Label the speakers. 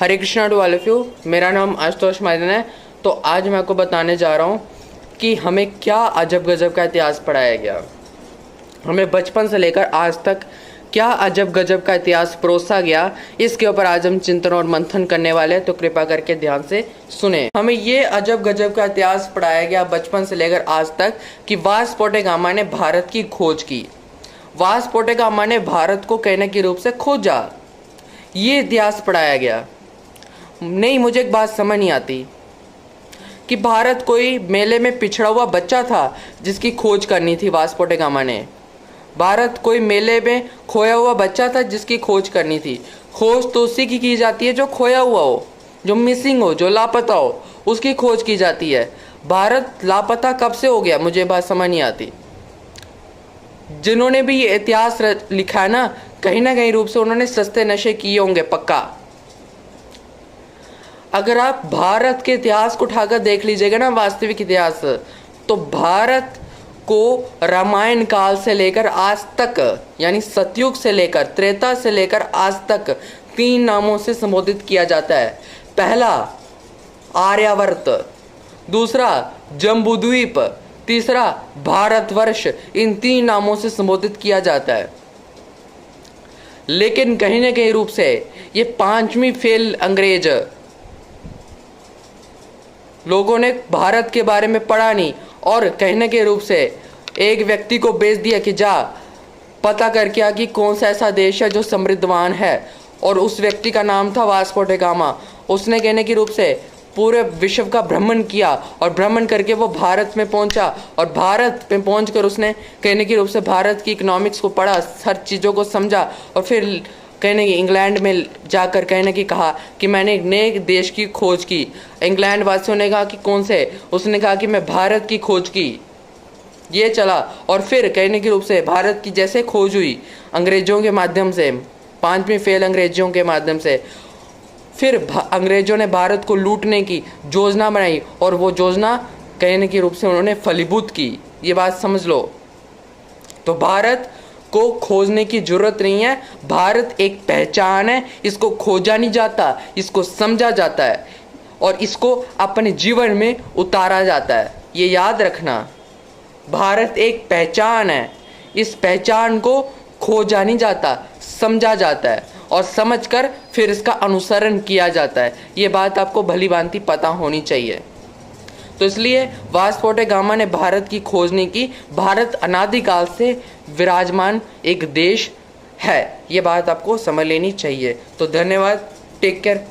Speaker 1: Hare Krishna to all of you. मेरा नाम आशुतोष महाजन है। तो आज मैं आपको बताने जा रहा हूँ कि हमें क्या अजब गजब का इतिहास पढ़ाया गया। हमें बचपन से लेकर आज तक क्या अजब गजब का इतिहास परोसा गया, इसके ऊपर आज हम चिंतन और मंथन करने वाले हैं। तो कृपया करके ध्यान से सुने। हमें ये अजब गजब का इतिहास पढ़ाया गया बचपन से लेकर आज तक कि वास्को ड गामा ने भारत की खोज की। वास्को ड गामा ने भारत को कहने के रूप से खोजा। ये इतिहास पढ़ाया गया। नहीं, मुझे एक बात समझ नहीं आती कि भारत कोई मेले में पिछड़ा हुआ बच्चा था जिसकी खोज करनी थी वास्को ड गामा ने। भारत कोई मेले में खोया हुआ बच्चा था जिसकी खोज करनी थी। खोज तो उसी की जाती है जो खोया हुआ हो, जो मिसिंग हो, जो लापता हो, उसकी खोज की जाती है। भारत लापता कब से हो गया, मुझे बात समझ नहीं आती। जिन्होंने भी ये इतिहास लिखा है ना कहीं रूप से उन्होंने सस्ते नशे किए होंगे पक्का। अगर आप भारत के इतिहास को उठाकर देख लीजिएगा ना, वास्तविक इतिहास, तो भारत को रामायण काल से लेकर आज तक, यानी सतयुग से लेकर त्रेता से लेकर आज तक 3 नामों से संबोधित किया जाता है। पहला आर्यावर्त, दूसरा जम्बूद्वीप, तीसरा भारतवर्ष। इन 3 नामों से संबोधित किया जाता है। लेकिन कहीं रूप से ये 5वीं फेल अंग्रेज लोगों ने भारत के बारे में पढ़ा नहीं और कहने के रूप से एक व्यक्ति को भेज दिया कि जा पता करके आ कि कौन सा ऐसा देश है जो समृद्धवान है, और उस व्यक्ति का नाम था वास्को ड गामा। उसने कहने के रूप से पूरे विश्व का भ्रमण किया और भ्रमण करके वो भारत में पहुंचा, और भारत में पहुंचकर उसने कहने के रूप से भारत की इकोनॉमिक्स को पढ़ा, हर चीज़ों को समझा, और फिर कहने की इंग्लैंड में जाकर कहने की कहा कि मैंने एक नए देश की खोज की। इंग्लैंड वासियों ने कहा कि कौन से, उसने कहा कि मैं भारत की खोज की। ये चला और फिर कहने के रूप से भारत की जैसे खोज हुई अंग्रेजों के माध्यम से, 5वीं फेल अंग्रेजों के माध्यम से, फिर अंग्रेजों ने भारत को लूटने की योजना बनाई और वो योजना कहने के रूप से उन्होंने फलीभूत की। ये बात समझ लो। तो भारत को खोजने की जरूरत नहीं है। भारत एक पहचान है, इसको खोजा नहीं जाता, इसको समझा जाता है और इसको अपने जीवन में उतारा जाता है। ये याद रखना, भारत एक पहचान है, इस पहचान को खोजा नहीं जाता, समझा जाता है और समझकर फिर इसका अनुसरण किया जाता है। ये बात आपको भली भांति पता होनी चाहिए। तो इसलिए वास्को ड गामा ने भारत की खोज नहीं की। भारत अनादिकाल से विराजमान एक देश है, ये बात आपको समझ लेनी चाहिए। तो धन्यवाद, टेक केयर।